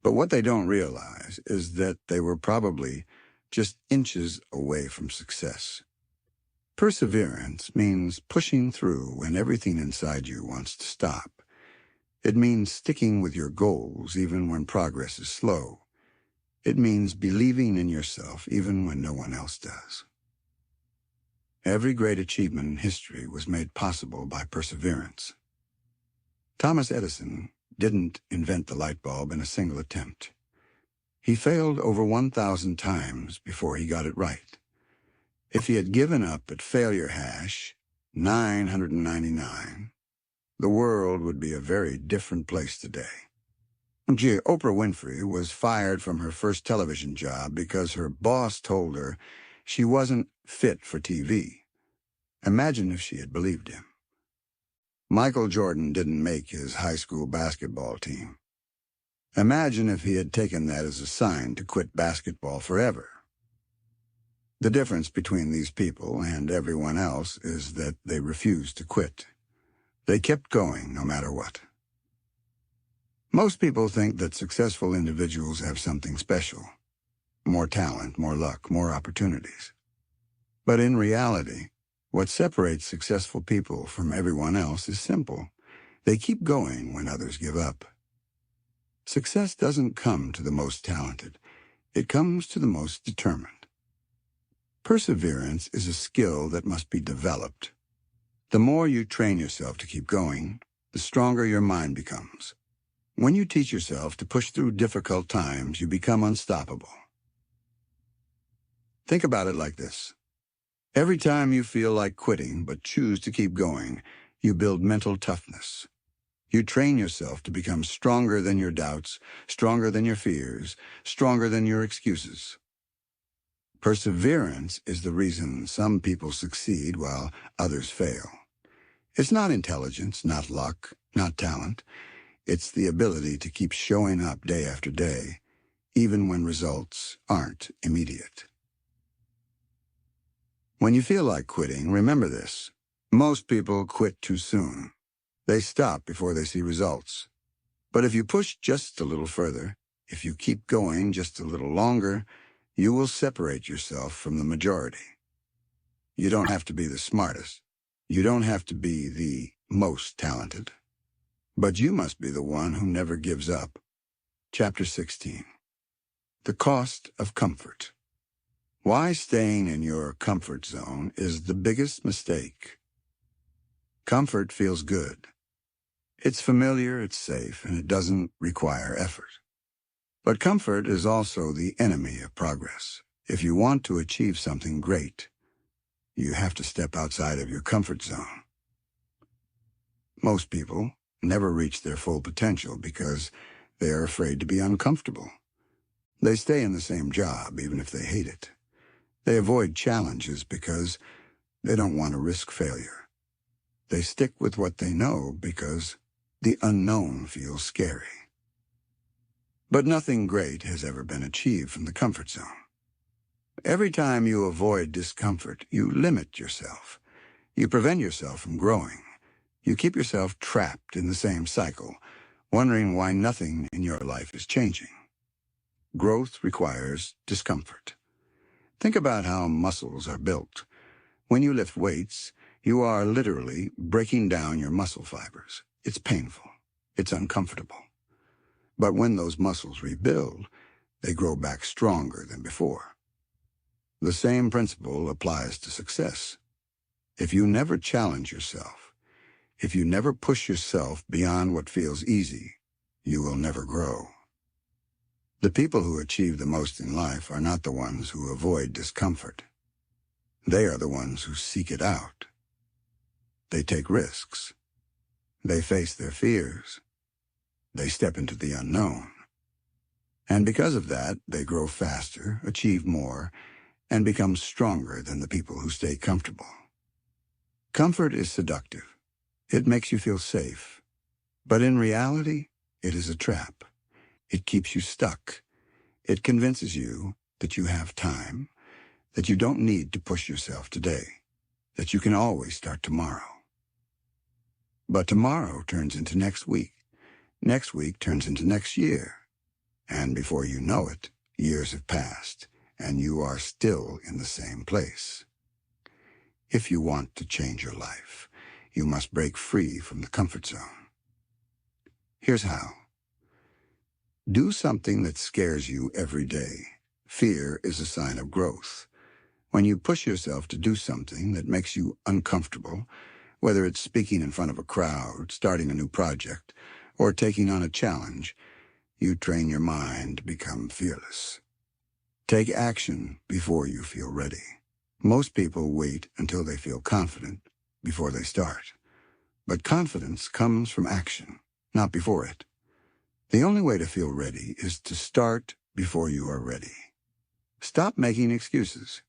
But what they don't realize is that they were probably just inches away from success. Perseverance means pushing through when everything inside you wants to stop. It means sticking with your goals even when progress is slow. It means believing in yourself even when no one else does. Every great achievement in history was made possible by perseverance. Thomas Edison didn't invent the light bulb in a single attempt. He failed over 1,000 times before he got it right. If he had given up at failure hash 999, the world would be a very different place today. Gee, Oprah Winfrey was fired from her first television job because her boss told her she wasn't fit for TV. Imagine if she had believed him. Michael Jordan didn't make his high school basketball team. Imagine if he had taken that as a sign to quit basketball forever. The difference between these people and everyone else is that they refused to quit. They kept going no matter what. Most people think that successful individuals have something special: more talent, more luck, more opportunities. But in reality, what separates successful people from everyone else is simple. They keep going when others give up. Success doesn't come to the most talented. It comes to the most determined. Perseverance is a skill that must be developed. The more you train yourself to keep going, the stronger your mind becomes. When you teach yourself to push through difficult times, you become unstoppable. Think about it like this. Every time you feel like quitting but choose to keep going, you build mental toughness. You train yourself to become stronger than your doubts, stronger than your fears, stronger than your excuses. Perseverance is the reason some people succeed while others fail. It's not intelligence, not luck, not talent. It's the ability to keep showing up day after day, even when results aren't immediate. When you feel like quitting, remember this. Most people quit too soon. They stop before they see results. But if you push just a little further, if you keep going just a little longer, you will separate yourself from the majority. You don't have to be the smartest. You don't have to be the most talented. But you must be the one who never gives up. Chapter 16. The Cost of Comfort. Why staying in your comfort zone is the biggest mistake. Comfort feels good. It's familiar, it's safe, and it doesn't require effort. But comfort is also the enemy of progress. If you want to achieve something great, you have to step outside of your comfort zone. Most people never reach their full potential because they are afraid to be uncomfortable. They stay in the same job even if they hate it. They avoid challenges because they don't want to risk failure. They stick with what they know because the unknown feels scary. But nothing great has ever been achieved from the comfort zone. Every time you avoid discomfort, you limit yourself. You prevent yourself from growing. You keep yourself trapped in the same cycle, wondering why nothing in your life is changing. Growth requires discomfort. Think about how muscles are built. When you lift weights, you are literally breaking down your muscle fibers. It's painful. It's uncomfortable. But when those muscles rebuild, they grow back stronger than before. The same principle applies to success. If you never challenge yourself, if you never push yourself beyond what feels easy, you will never grow. The people who achieve the most in life are not the ones who avoid discomfort. They are the ones who seek it out. They take risks. They face their fears. They step into the unknown. And because of that, they grow faster, achieve more, and become stronger than the people who stay comfortable. Comfort is seductive. It makes you feel safe. But in reality, it is a trap. It keeps you stuck. It convinces you that you have time, that you don't need to push yourself today, that you can always start tomorrow. But tomorrow turns into next week. Next week turns into next year. And before you know it, years have passed, and you are still in the same place. If you want to change your life, you must break free from the comfort zone. Here's how. Do something that scares you every day. Fear is a sign of growth. When you push yourself to do something that makes you uncomfortable, whether it's speaking in front of a crowd, starting a new project, or taking on a challenge, you train your mind to become fearless. Take action before you feel ready. Most people wait until they feel confident before they start. But confidence comes from action, not before it. The only way to feel ready is to start before you are ready. Stop making excuses.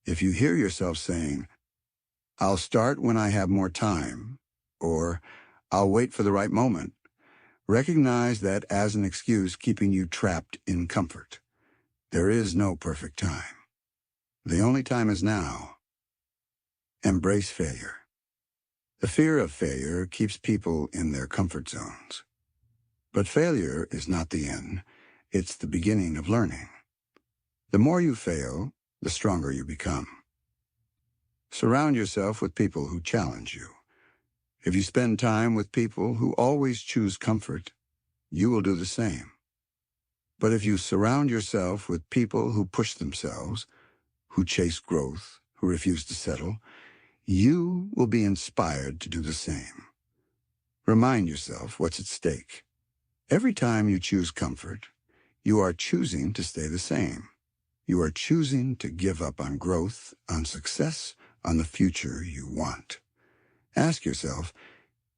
If you hear yourself saying, "I'll start when I have more time," or "I'll wait for the right moment," recognize that as an excuse keeping you trapped in comfort. There is no perfect time. The only time is now. Embrace failure. The fear of failure keeps people in their comfort zones. But failure is not the end. It's the beginning of learning. The more you fail, the stronger you become. Surround yourself with people who challenge you. If you spend time with people who always choose comfort, you will do the same. But if you surround yourself with people who push themselves, who chase growth, who refuse to settle, you will be inspired to do the same. Remind yourself what's at stake. Every time you choose comfort, you are choosing to stay the same. You are choosing to give up on growth, on success, on the future you want. Ask yourself,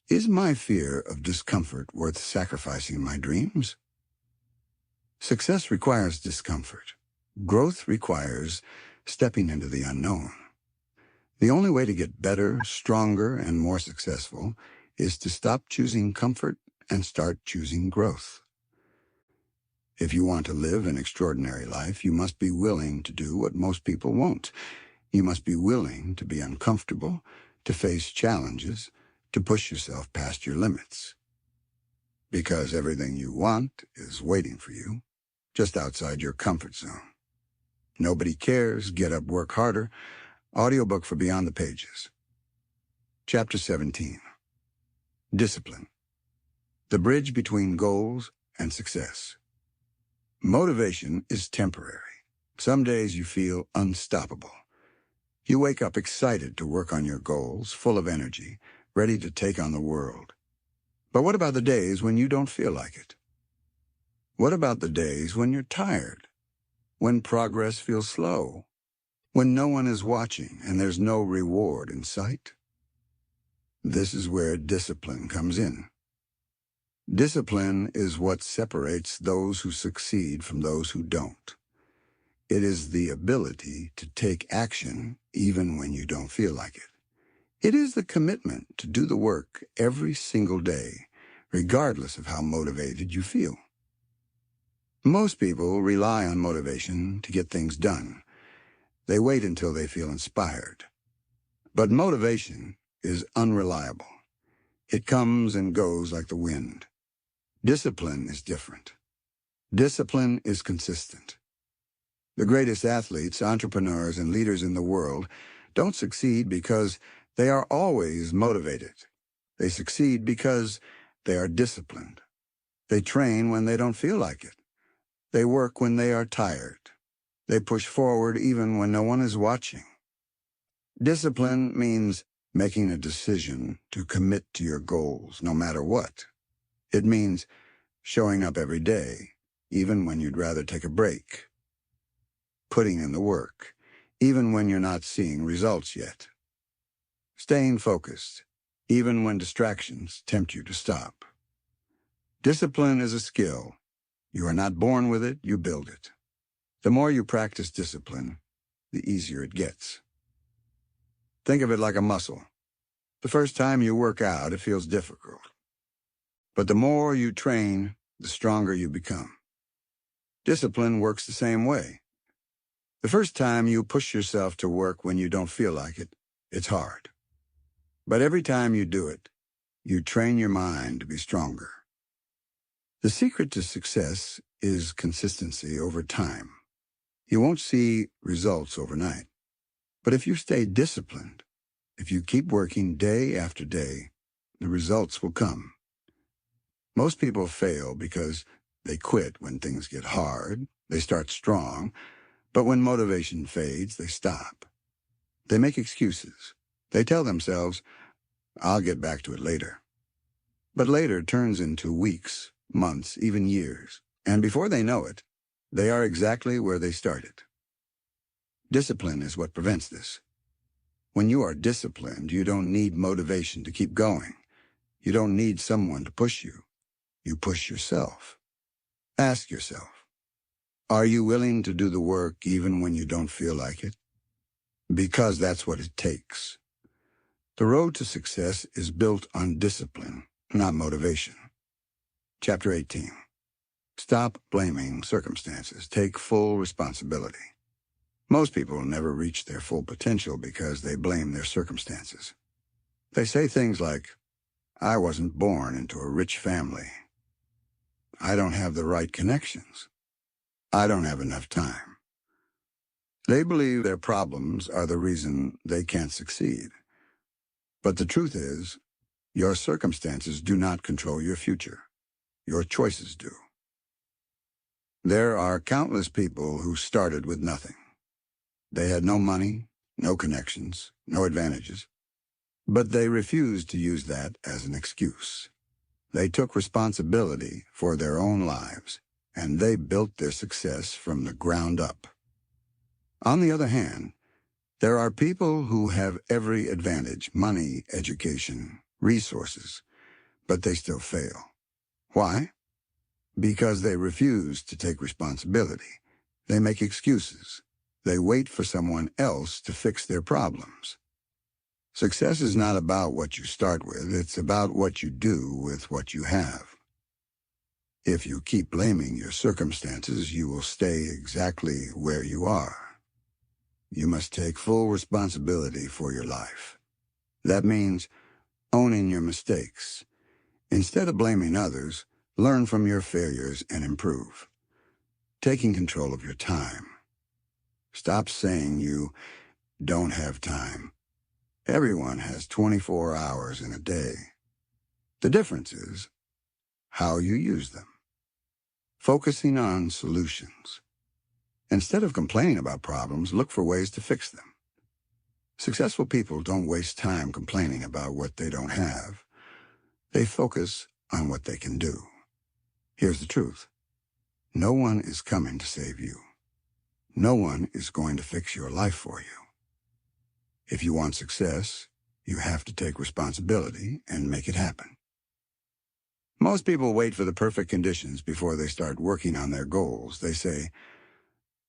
is my fear of discomfort worth sacrificing my dreams? Success requires discomfort. Growth requires stepping into the unknown. The only way to get better, stronger, and more successful is to stop choosing comfort and start choosing growth. If you want to live an extraordinary life, you must be willing to do what most people won't. You must be willing to be uncomfortable, to face challenges, to push yourself past your limits. Because everything you want is waiting for you, just outside your comfort zone. Nobody cares. Get up, work harder. Audiobook for Beyond the Pages. Chapter 17. Discipline. The bridge between goals and success. Motivation is temporary. Some days you feel unstoppable. You wake up excited to work on your goals, full of energy, ready to take on the world. But what about the days when you don't feel like it? What about the days when you're tired? When progress feels slow? When no one is watching and there's no reward in sight? This is where discipline comes in. Discipline is what separates those who succeed from those who don't. It is the ability to take action even when you don't feel like it. It is the commitment to do the work every single day, regardless of how motivated you feel. Most people rely on motivation to get things done. They wait until they feel inspired. But motivation is unreliable. It comes and goes like the wind. Discipline is different. Discipline is consistent. The greatest athletes, entrepreneurs, and leaders in the world don't succeed because they are always motivated. They succeed because they are disciplined. They train when they don't feel like it. They work when they are tired. They push forward even when no one is watching. Discipline means making a decision to commit to your goals no matter what. It means showing up every day, even when you'd rather take a break. Putting in the work, even when you're not seeing results yet. Staying focused, even when distractions tempt you to stop. Discipline is a skill. You are not born with it, you build it. The more you practice discipline, the easier it gets. Think of it like a muscle. The first time you work out, it feels difficult. But the more you train, the stronger you become. Discipline works the same way. The first time you push yourself to work when you don't feel like it, it's hard. But every time you do it, you train your mind to be stronger. The secret to success is consistency over time. You won't see results overnight. But if you stay disciplined, if you keep working day after day, the results will come. Most people fail because they quit when things get hard, they start strong, but when motivation fades, they stop. They make excuses. They tell themselves, I'll get back to it later. But later turns into weeks, months, even years. And before they know it, they are exactly where they started. Discipline is what prevents this. When you are disciplined, you don't need motivation to keep going. You don't need someone to push you. You push yourself. Ask yourself, are you willing to do the work even when you don't feel like it? Because that's what it takes. The road to success is built on discipline, not motivation. Chapter 18. Stop blaming circumstances. Take full responsibility. Most people never reach their full potential because they blame their circumstances. They say things like, I wasn't born into a rich family. I don't have the right connections. I don't have enough time. They believe their problems are the reason they can't succeed. But the truth is, your circumstances do not control your future. Your choices do. There are countless people who started with nothing. They had no money, no connections, no advantages. But they refused to use that as an excuse. They took responsibility for their own lives, and they built their success from the ground up. On the other hand, there are people who have every advantage, money, education, resources, but they still fail. Why? Because they refuse to take responsibility. They make excuses. They wait for someone else to fix their problems. Success is not about what you start with, it's about what you do with what you have. If you keep blaming your circumstances, you will stay exactly where you are. You must take full responsibility for your life. That means owning your mistakes. Instead of blaming others, learn from your failures and improve. Taking control of your time. Stop saying you don't have time. Everyone has 24 hours in a day. The difference is how you use them. Focusing on solutions. Instead of complaining about problems, look for ways to fix them. Successful people don't waste time complaining about what they don't have. They focus on what they can do. Here's the truth. No one is coming to save you. No one is going to fix your life for you. If you want success, you have to take responsibility and make it happen. Most people wait for the perfect conditions before they start working on their goals. They say,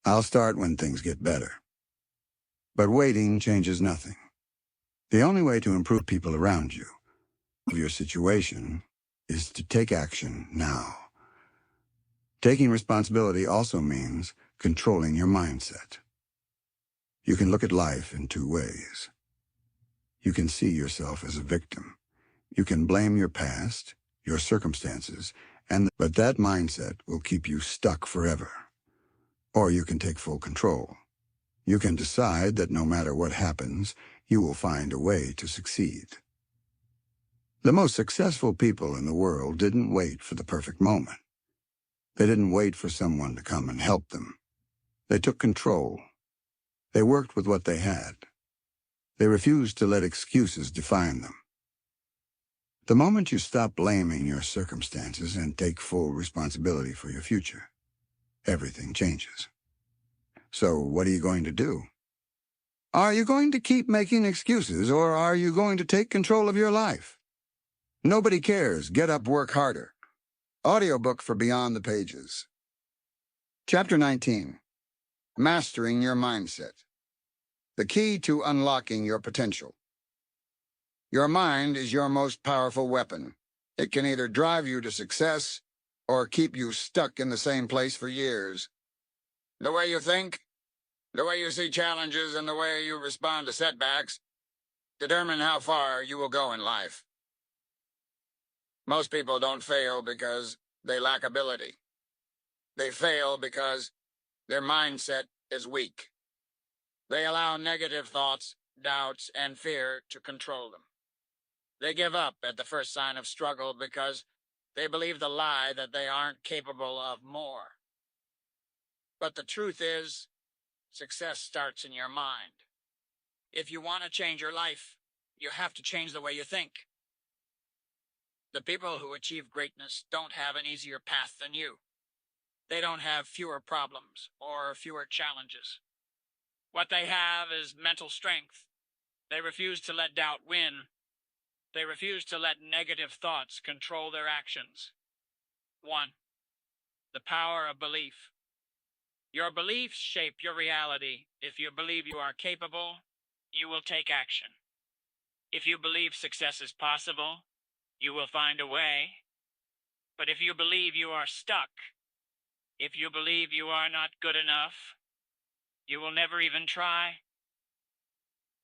I'll start when things get better. But waiting changes nothing. The only way to improve people around you, of your situation, is to take action now. Taking responsibility also means controlling your mindset. You can look at life in two ways. You can see yourself as a victim. You can blame your past, your circumstances, But that mindset will keep you stuck forever. Or you can take full control. You can decide that no matter what happens, you will find a way to succeed. The most successful people in the world didn't wait for the perfect moment. They didn't wait for someone to come and help them. They took control. They worked with what they had. They refused to let excuses define them. The moment you stop blaming your circumstances and take full responsibility for your future, everything changes. So what are you going to do? Are you going to keep making excuses, or are you going to take control of your life? Nobody cares. Get up, work harder. Audiobook for Beyond the Pages. Chapter 19. Mastering Your Mindset. The key to unlocking your potential. Your mind is your most powerful weapon. It can either drive you to success or keep you stuck in the same place for years. The way you think, the way you see challenges, and the way you respond to setbacks determine how far you will go in life. Most people don't fail because they lack ability. They fail because their mindset is weak. They allow negative thoughts, doubts, and fear to control them. They give up at the first sign of struggle because they believe the lie that they aren't capable of more. But the truth is, success starts in your mind. If you want to change your life, you have to change the way you think. The people who achieve greatness don't have an easier path than you. They don't have fewer problems or fewer challenges. What they have is mental strength. They refuse to let doubt win. They refuse to let negative thoughts control their actions. 1. The power of belief. Your beliefs shape your reality. If you believe you are capable, you will take action. If you believe success is possible, you will find a way. But if you believe you are stuck, if you believe you are not good enough, you will never even try.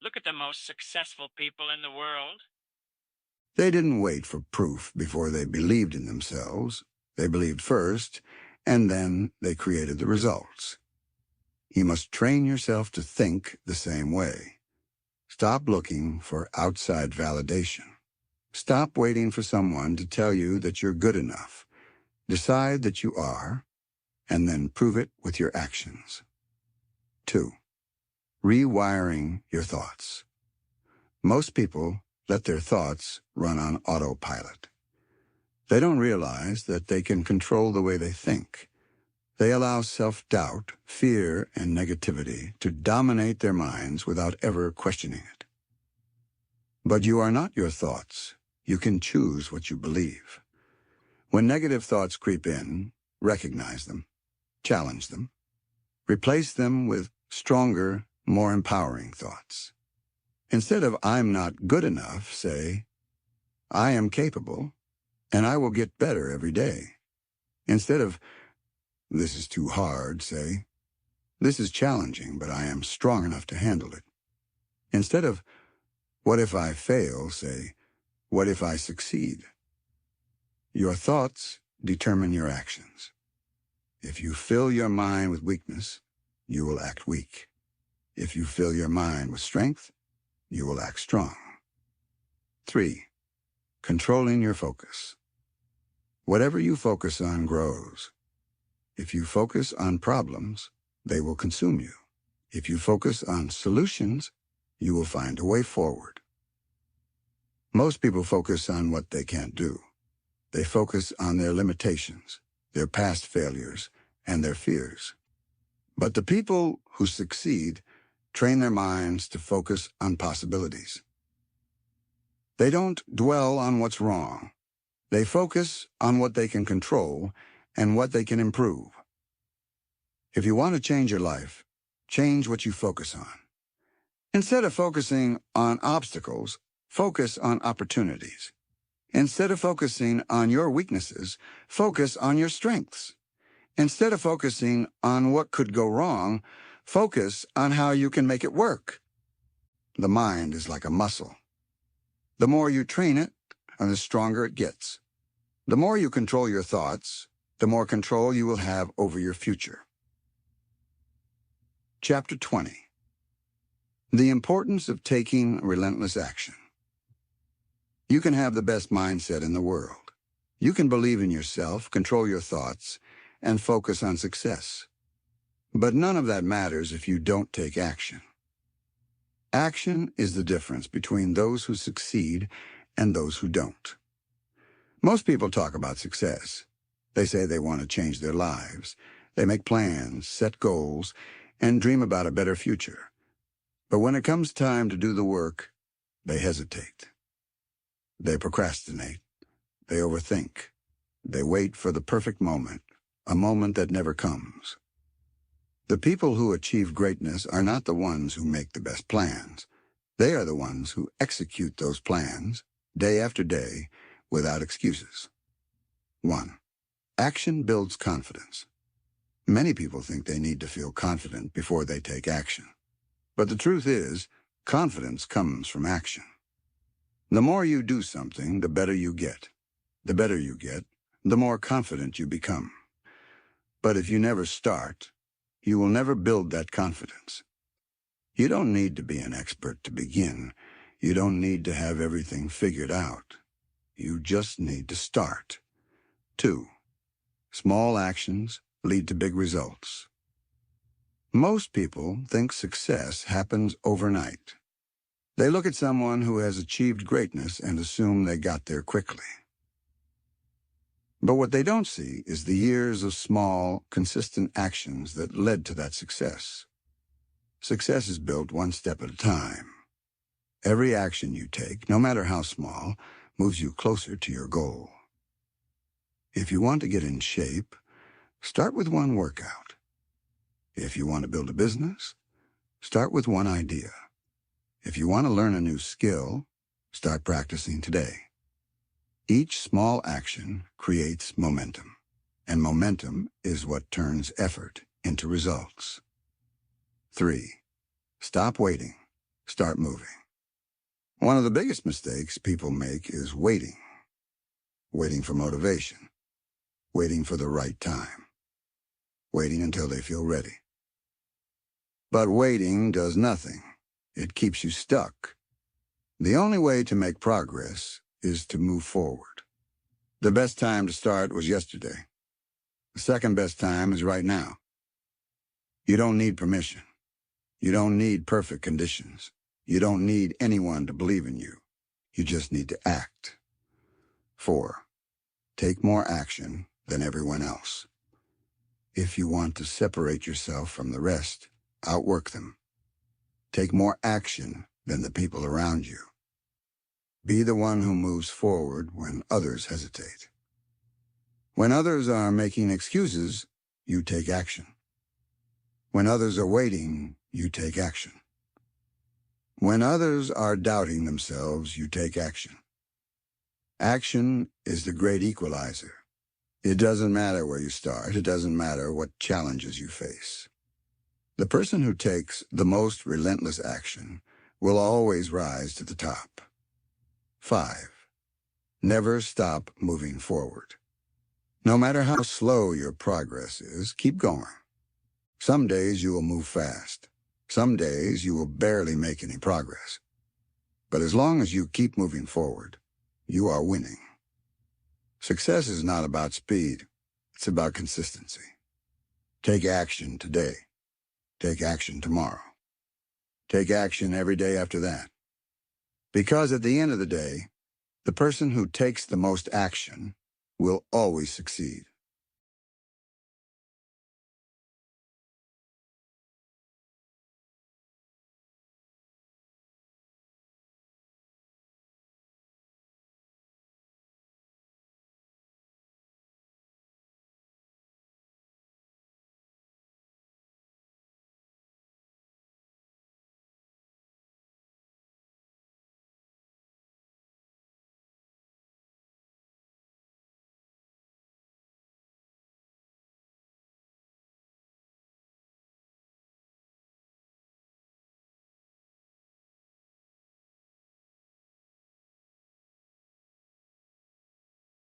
Look at the most successful people in the world. They didn't wait for proof before they believed in themselves. They believed first, and then they created the results. You must train yourself to think the same way. Stop looking for outside validation. Stop waiting for someone to tell you that you're good enough. Decide that you are, and then prove it with your actions. 2. Rewiring your thoughts. Most people let their thoughts run on autopilot. They don't realize that they can control the way they think. They allow self-doubt, fear, and negativity to dominate their minds without ever questioning it. But you are not your thoughts. You can choose what you believe. When negative thoughts creep in, recognize them, challenge them, replace them with stronger, more empowering thoughts. Instead of "I'm not good enough," say, "I am capable, and I will get better every day." Instead of "This is too hard," say, "This is challenging, but I am strong enough to handle it." Instead of "What if I fail?" say, "What if I succeed?" Your thoughts determine your actions. If you fill your mind with weakness, you will act weak. If you fill your mind with strength, you will act strong. 3. Controlling your focus. Whatever you focus on grows. If you focus on problems, they will consume you. If you focus on solutions, you will find a way forward. Most people focus on what they can't do. They focus on their limitations, their past failures, and their fears. But the people who succeed train their minds to focus on possibilities. They don't dwell on what's wrong. They focus on what they can control and what they can improve. If you want to change your life, change what you focus on. Instead of focusing on obstacles, focus on opportunities. Instead of focusing on your weaknesses, focus on your strengths. Instead of focusing on what could go wrong, focus on how you can make it work. The mind is like a muscle. The more you train it, the stronger it gets. The more you control your thoughts, the more control you will have over your future. Chapter 20. The importance of taking relentless action. You can have the best mindset in the world. You can believe in yourself, control your thoughts, and focus on success. But none of that matters if you don't take action. Action is the difference between those who succeed and those who don't. Most people talk about success. They say they want to change their lives. They make plans, set goals, and dream about a better future. But when it comes time to do the work, they hesitate. They procrastinate. They overthink. They wait for the perfect moment, a moment that never comes. The people who achieve greatness are not the ones who make the best plans. They are the ones who execute those plans, day after day, without excuses. 1. Action builds confidence. Many people think they need to feel confident before they take action. But the truth is, confidence comes from action. The more you do something, the better you get. The better you get, the more confident you become. But if you never start, you will never build that confidence. You don't need to be an expert to begin. You don't need to have everything figured out. You just need to start. 2. Small actions lead to big results. Most people think success happens overnight. They look at someone who has achieved greatness and assume they got there quickly. But what they don't see is the years of small, consistent actions that led to that success. Success is built one step at a time. Every action you take, no matter how small, moves you closer to your goal. If you want to get in shape, start with one workout. If you want to build a business, start with one idea. If you want to learn a new skill, start practicing today. Each small action creates momentum, and momentum is what turns effort into results. 3. Stop waiting. Start moving. One of the biggest mistakes people make is waiting. Waiting for motivation. Waiting for the right time. Waiting until they feel ready. But waiting does nothing. It keeps you stuck. The only way to make progress is to move forward. The best time to start was yesterday. The second best time is right now. You don't need permission. You don't need perfect conditions. You don't need anyone to believe in you. You just need to act. 4. Take more action than everyone else. If you want to separate yourself from the rest, outwork them. Take more action than the people around you. Be the one who moves forward when others hesitate. When others are making excuses, you take action. When others are waiting, you take action. When others are doubting themselves, you take action. Action is the great equalizer. It doesn't matter where you start. It doesn't matter what challenges you face. The person who takes the most relentless action will always rise to the top. 5. Never stop moving forward. No matter how slow your progress is, keep going. Some days you will move fast. Some days you will barely make any progress. But as long as you keep moving forward, you are winning. Success is not about speed. It's about consistency. Take action today. Take action tomorrow. Take action every day after that. Because at the end of the day, the person who takes the most action will always succeed.